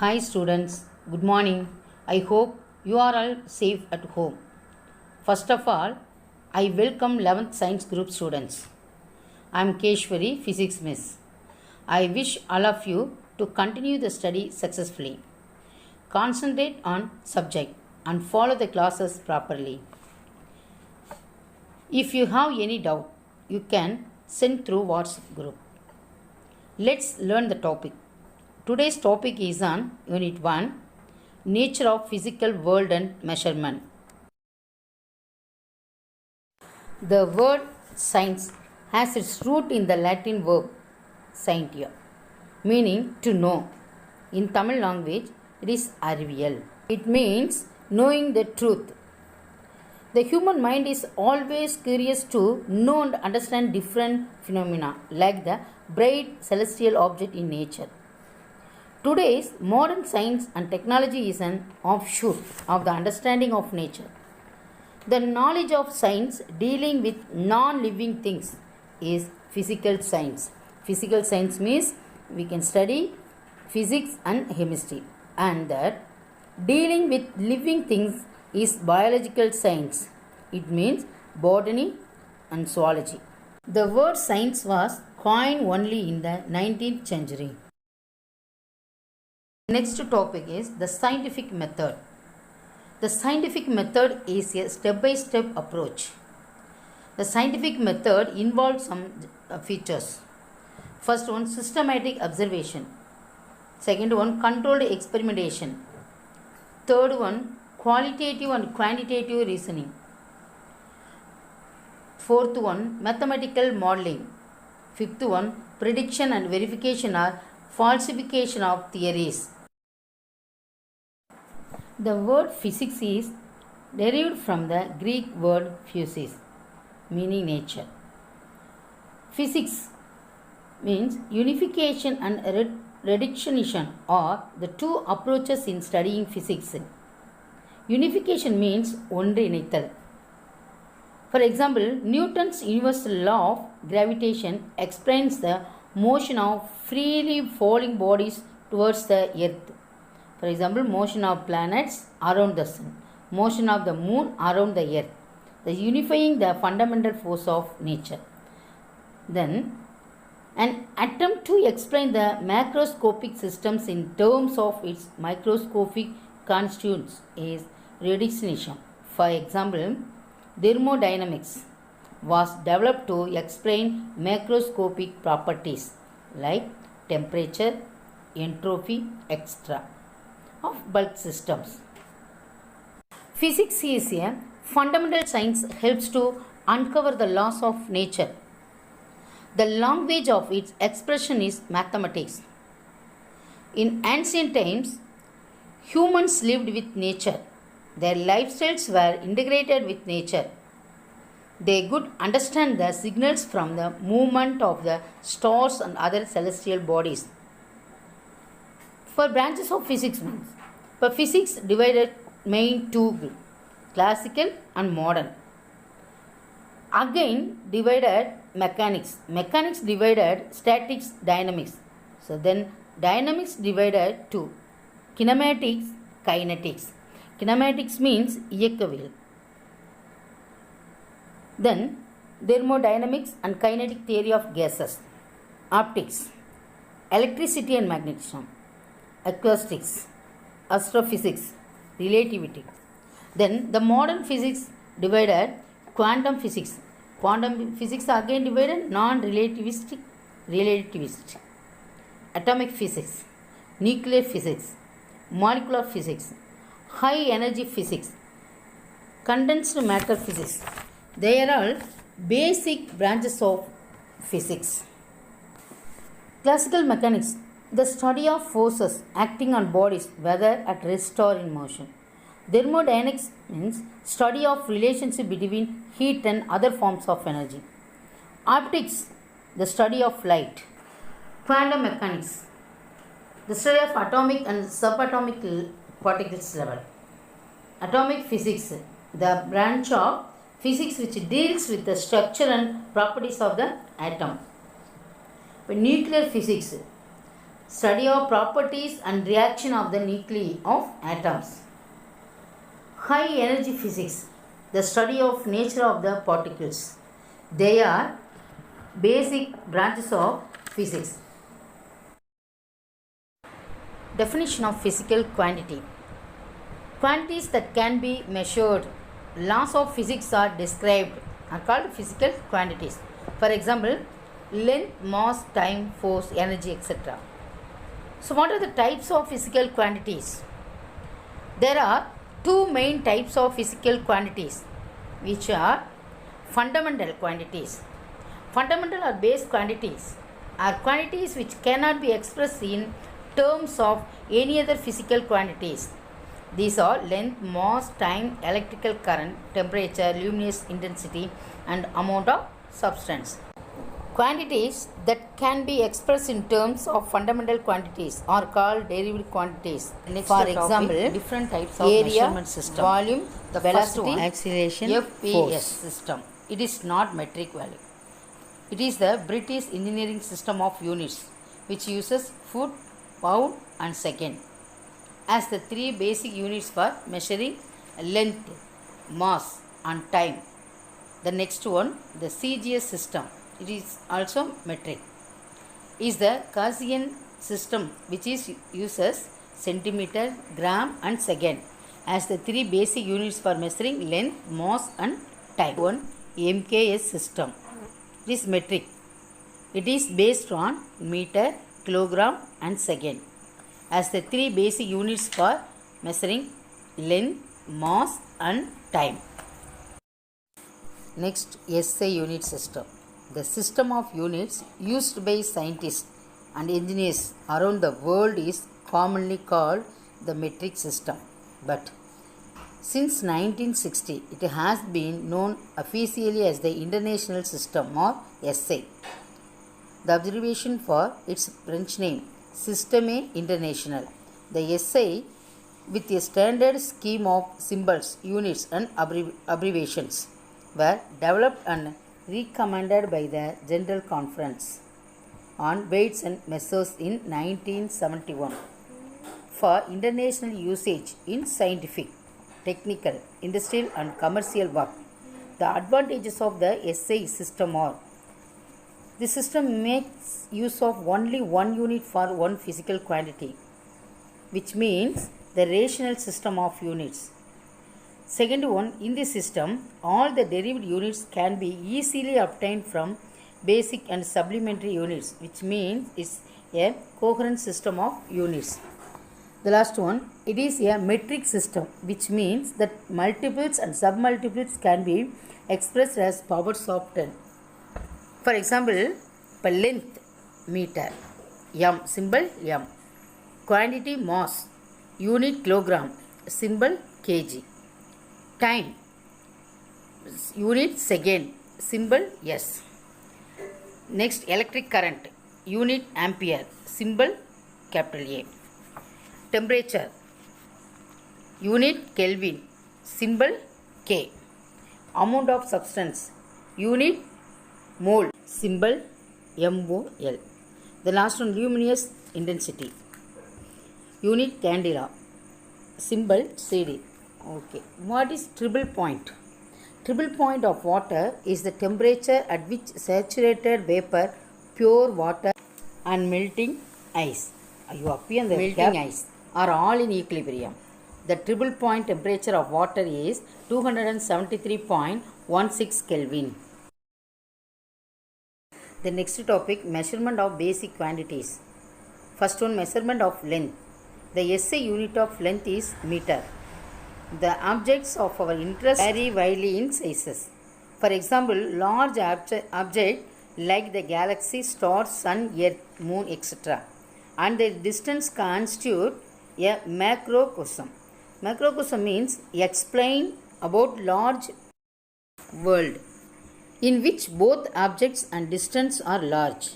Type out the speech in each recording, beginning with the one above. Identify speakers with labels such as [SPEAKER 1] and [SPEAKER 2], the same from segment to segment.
[SPEAKER 1] Hi students, good morning. I hope you are all safe at home. First of all, I welcome 11th Science Group students. I am Keshwari, Physics Miss. I wish all of you to continue the study successfully. Concentrate on subject and follow the classes properly. If you have any doubt, you can send through WhatsApp group. Let's learn the topic. Today's topic is on Unit 1, Nature of Physical World and Measurement. The word science has its root in the Latin verb scientia, meaning to know. In Tamil language, it is அறிவியல். It means knowing the truth. The human mind is always curious to know and understand different phenomena like the bright celestial object in nature. Today's modern science and technology is an offshoot of the understanding of nature. The knowledge of science dealing with non-living things is physical science. Physical science means we can study physics and chemistry, and that dealing with living things is biological science. It means botany and zoology. The word science was coined only in the 19th century. Next topic is the scientific method. The scientific method is a step-by-step approach. The scientific method involves some features. First one, systematic observation. Second one, controlled experimentation. Third one, qualitative and quantitative reasoning. Fourth one, mathematical modeling. Fifth one, prediction and verification or falsification of theories. The word physics is derived from the Greek word physis, meaning nature. Physics means unification and reductionism are the two approaches in studying physics. Unification means ஒன்றிணைத்தல். For example, Newton's universal law of gravitation explains the motion of freely falling bodies towards the earth. For example, motion of planets around the sun, motion of the moon around the earth, the unifying the fundamental force of nature. Then, an attempt to explain the macroscopic systems in terms of its microscopic constituents is reductionism. For example, thermodynamics was developed to explain macroscopic properties like temperature, entropy, etc. of bulk systems. Physics is a fundamental science helps to uncover the laws of nature. The language of its expression is mathematics. In ancient times, humans lived with nature. Their lifestyles were integrated with nature. They could understand the signals from the movement of the stars and other celestial bodies. For branches of physics means, for physics divided main two, classical and modern. Again divided mechanics. Mechanics divided statics, dynamics. So then dynamics divided to kinematics, kinetics. Kinematics means இயக்கவியல். Then thermodynamics and kinetic theory of gases. Optics, electricity and magnetism, acoustics, astrophysics, relativity. Then the modern physics divided quantum physics. Quantum physics again divided non-relativistic, relativistic, atomic physics, nuclear physics, molecular physics, high energy physics, condensed matter physics. They are all basic branches of physics. Classical mechanics, the study of forces acting on bodies whether at rest or in motion. Thermodynamics means study of relationship between heat and other forms of energy. Optics, the study of light. Quantum mechanics, the study of atomic and subatomic particles level. Atomic physics, the branch of physics which deals with the structure and properties of the atom. Nuclear physics, Study of properties and reaction of the nuclei of atoms. High energy physics, the study of nature of the particles. They are basic branches of physics. Definition of physical quantity. Quantities that can be measured, laws of physics are described, are called physical quantities. For example, length, mass, time, force, energy, etc. So what are the types of physical quantities? There are two main types of physical quantities, which are fundamental quantities. Fundamental or base quantities are quantities which cannot be expressed in terms of any other physical quantities. These are length, mass, time, electrical current, temperature, luminous intensity, and amount of substance. Quantities that can be expressed in terms of fundamental quantities are called derived quantities. For example, different types of area, measurement system, volume, the velocity, acceleration, FPS system. It is not metric value. It is the British engineering system of units, which uses foot, pound, and second as the three basic units for measuring length, mass, and time. The next one, the CGS system, it is also metric, is the Gaussian system, which uses centimeter, gram, and second as the three basic units for measuring length, mass, and time. One, MKS system, it is metric. It is based on meter, kilogram, and second as the three basic units for measuring length, mass, and time. Next, SI unit system. The system of units used by scientists and engineers around the world is commonly called the metric system. But since 1960, it has been known officially as the International System or SI. The observation for its French name, Système International. The SI, with a standard scheme of symbols, units, and abbreviations, were developed and recommended by the General Conference on Weights and Measures in 1971 for international usage in scientific, technical, industrial, and commercial work. The advantages of the SI system are: the system makes use of only one unit for one physical quantity, which means the rational system of units. Second one, in this system, all the derived units can be easily obtained from basic and supplementary units, which means it's a coherent system of units. The last one, it is a metric system, which means that multiples and submultiples can be expressed as powers of 10. For example, per length, meter, m, symbol m. Quantity, mass, unit, kilogram, symbol kg. Time, unit, second, symbol s. Next, electric current, unit, ampere, symbol capital A. Temperature, unit, Kelvin, symbol K. Amount of substance, unit, mole, symbol MOL. The last one, luminous intensity, unit, candela, symbol CD. Okay, what is tribble point? Tribble point of water is the temperature at which saturated vapor, pure water, and melting ice, melting ice are all in equilibrium. The tribble point temperature of water is 273.16 Kelvin. The next topic, measurement of basic quantities. First one, measurement of length. The SI unit of length is meter. The objects of our interest vary widely in sizes. For example, large object like the galaxy, stars, sun, earth, moon, etc. and their distance constitute a macrocosm. Macrocosm means explain about large world in which both objects and distance are large.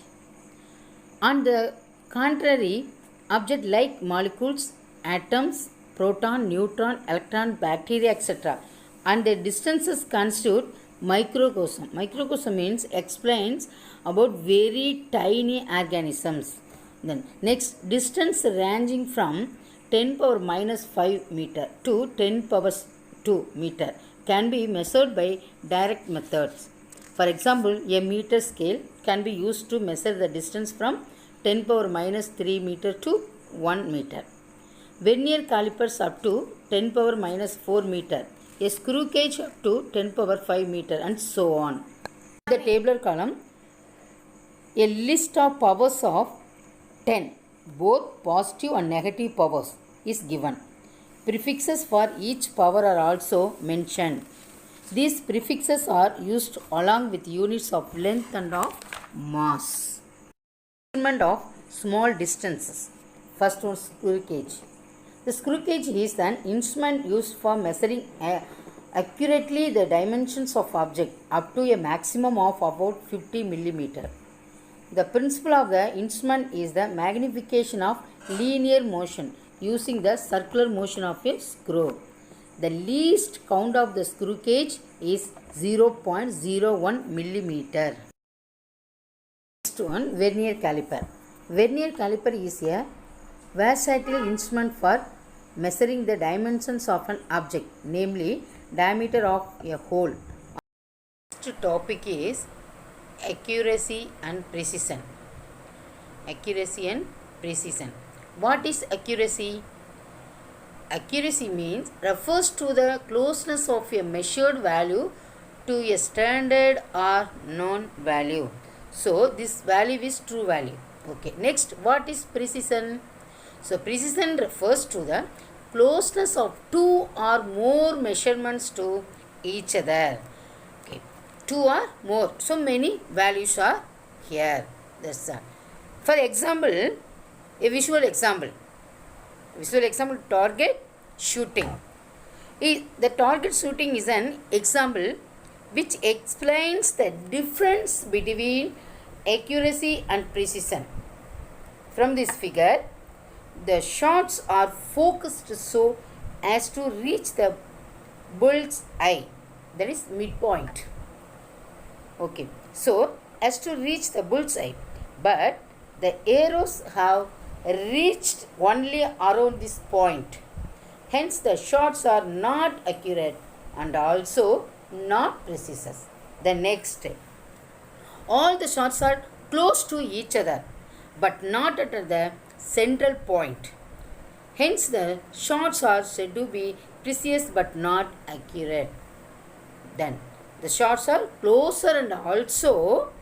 [SPEAKER 1] On the contrary, objects like molecules, atoms, proton, neutron, electron, bacteria, etc. and their distances constitute microcosm. Microcosm means explains about very tiny organisms. Then next, distance ranging from 10 power minus 5 meter to 10 power 2 meter can be measured by direct methods. For example, a meter scale can be used to measure the distance from 10 power minus 3 meter to 1 meter. Vernier calipers up to 10 power minus 4 meter. A screw gauge up to 10 power 5 meter and so on. The tabular column, a list of powers of 10, both positive and negative powers, is given. Prefixes for each power are also mentioned. These prefixes are used along with units of length and of mass. Measurement of small distances. First one, screw gauge. The screw gauge is an instrument used for measuring accurately the dimensions of object up to a maximum of about 50 millimeter. The principle of the instrument is the magnification of linear motion using the circular motion of a screw. The least count of the screw gauge is 0.01 millimeter. Next one, vernier caliper. Vernier caliper is a versatile instrument for measuring the dimensions of an object, namely diameter of a hole. Next topic is accuracy and precision. Accuracy and precision. What is accuracy? Accuracy means refers to the closeness of a measured value to a standard or known value. So this value is true value. Okay. Next, what is precision? So precision refers to the closeness of two or more measurements to each other. Okay. Two or more. So many values are here. That's all. For example, a visual example. Visual example, target shooting. The target shooting is an example which explains the difference between accuracy and precision. From this figure, the shots are focused so as to reach the bull's eye, that is midpoint. Okay, so as to reach the bull's eye, but the arrows have reached only around this point. Hence, the shots are not accurate and also not precise. The next, all the shots are close to each other, but not at the central point. Hence, the shots are said to be precise but not accurate. Then, the shots are closer and also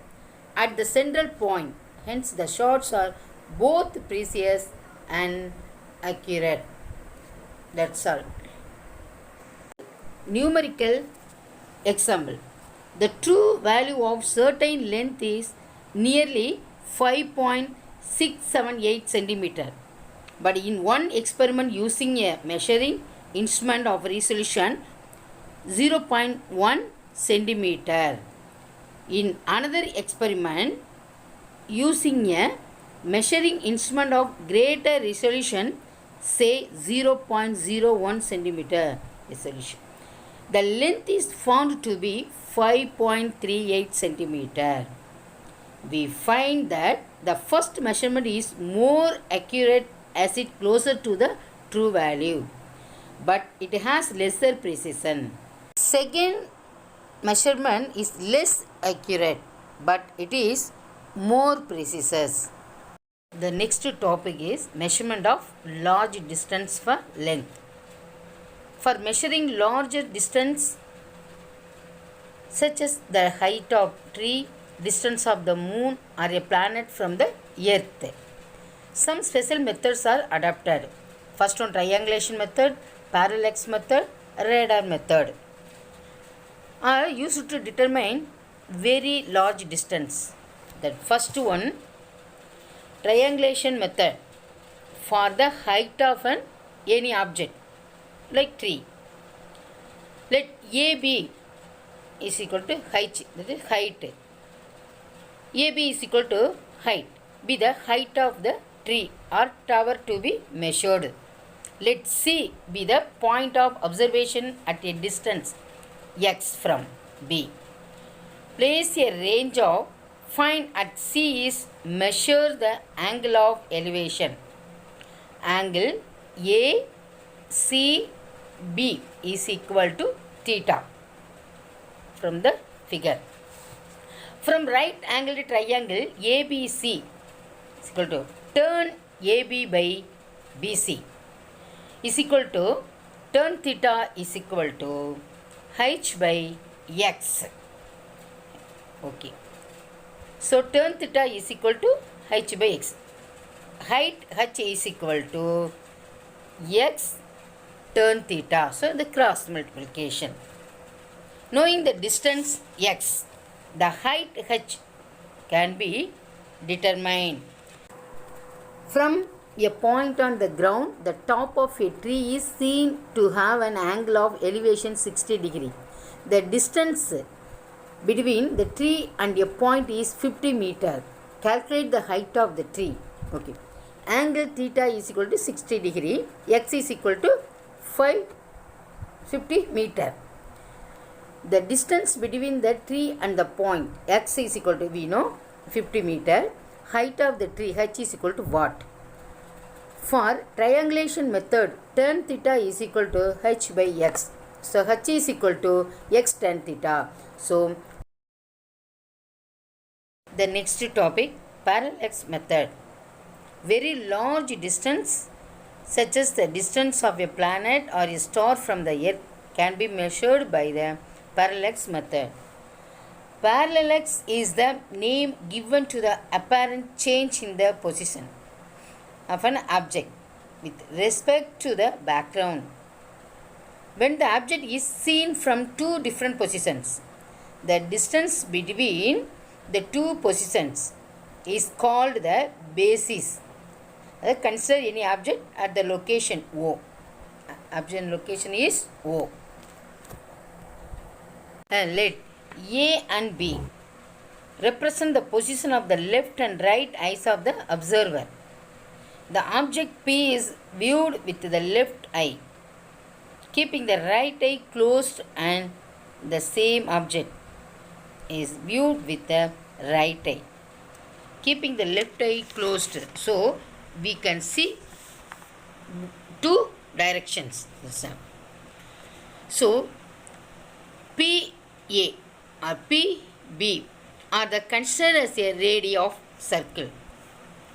[SPEAKER 1] at the central point. Hence, the shots are both precise and accurate. That's all. Numerical example. The true value of certain length is nearly 5.678 centimeter. But in one experiment using a measuring instrument of resolution 0.1 centimeter. In another experiment using a measuring instrument of greater resolution, say 0.01 centimeter resolution, the length is found to be 5.38 centimeter. We find that the first measurement is more accurate as it closer to the true value, but it has lesser precision. Second measurement is less accurate, but it is more precise. The next topic is measurement of large distance for length. For measuring larger distance, such as the height of tree, distance of the moon or a planet from the earth, some special methods are adopted. First one, triangulation method, parallax method, radar method are used to determine very large distance. The first one, triangulation method, for the height of any object like tree. Let AB is equal to height, that is height. AB is equal to height, be the height of the tree or tower to be measured. Let C be the point of observation at a distance x from B. Place a range of Find at C is measure the angle of elevation. Angle ACB is equal to theta from the figure. From right angled triangle ABC is equal to turn AB by BC is equal to turn theta is equal to H by X. Okay. So turn theta is equal to H by X. Height H is equal to X turn theta. So the cross multiplication. Knowing the distance X, the height H can be determined. From a point on the ground, the top of a tree is seen to have an angle of elevation 60 degree. The distance between the tree and a point is 50 meter. Calculate the height of the tree. Okay. Angle theta is equal to 60 degree. X is equal to 550 meter. The distance between the tree and the point, X is equal to, we know, 50 meter. Height of the tree, H is equal to what? For triangulation method, tan theta is equal to H by X. So H is equal to X tan theta. So the next topic, parallax method. Very large distance, such as the distance of a planet or a star from the earth, can be measured by the parallax method. Parallax is the name given to the apparent change in the position of an object with respect to the background. When the object is seen from two different positions, the distance between the two positions is called the basis. Consider any object at the location O. Object location is O. And let A and B represent the position of the left and right eyes of the observer. The object P is viewed with the left eye, keeping the right eye closed, and the same object is viewed with the right eye, keeping the left eye closed. So we can see two directions. So PA or PB are the considered as a radii of circle.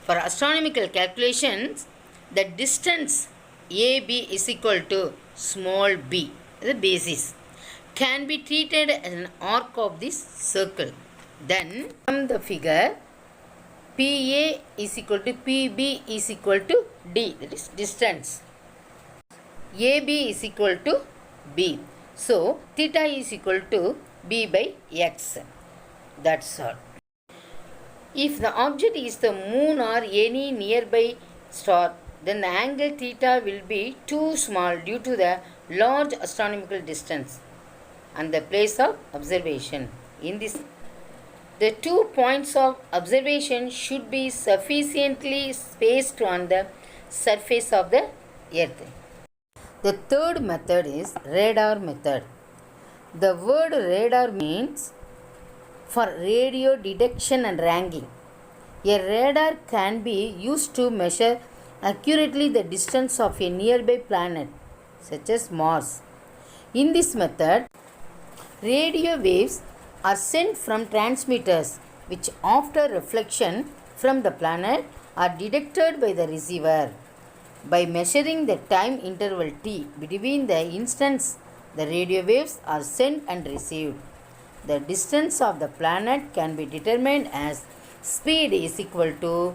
[SPEAKER 1] For astronomical calculations, the distance AB is equal to small b, the basis, can be treated as an arc of this circle. Then from the figure, PA is equal to PB is equal to D, that is distance. AB is equal to B. So theta is equal to B by X. That's all. If the object is the moon or any nearby star, then the angle theta will be too small due to the large astronomical distance and the place of observation. In this, the 2 points of observation should be sufficiently spaced on the surface of the earth. The third method is radar method. The word radar means for radio detection and ranking. A radar can be used to measure accurately the distance of a nearby planet, such as Mars. In this method, radio waves are sent from transmitters, which after reflection from the planet are detected by the receiver. By measuring the time interval t between the instants the radio waves are sent and received, the distance of the planet can be determined as speed is equal to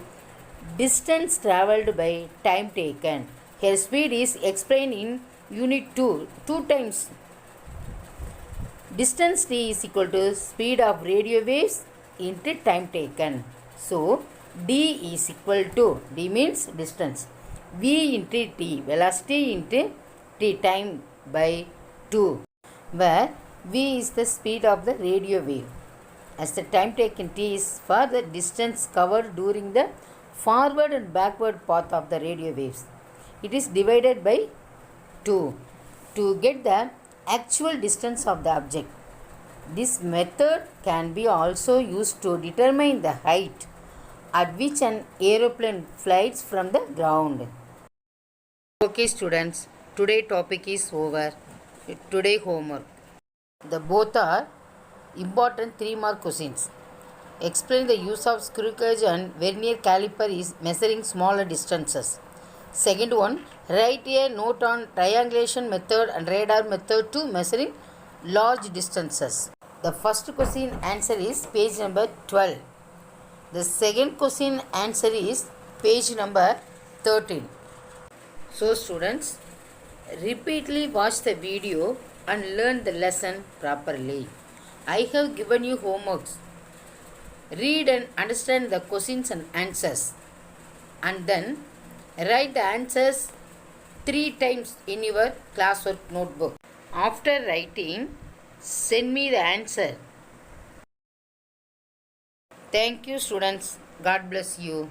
[SPEAKER 1] distance travelled by time taken. Here speed is explained in unit 2 times. Distance t is equal to speed of radio waves into time taken. So d is equal to, d means distance, v into t, velocity into t, time, by 2, where v is the speed of the radio wave, as the time taken t is for the distance covered during the forward and backward path of the radio waves. It is divided by 2 to get the actual distance of the object. This method can be also used to determine the height at which an aeroplane flies from the ground. Okay students, today topic is over. Today homework. The both are important 3-mark questions. Explain the use of screw gauge and vernier caliper is measuring smaller distances. Second one, write a note on triangulation method and radar method to measuring large distances. The first question answer is page number 12. The second question answer is page number 13. So students, repeatedly watch the video and learn the lesson properly. I have given you homeworks. Read and understand the questions and answers, and then write the answers 3 times in your classwork notebook. After writing, send me the answer. Thank you students. God bless you.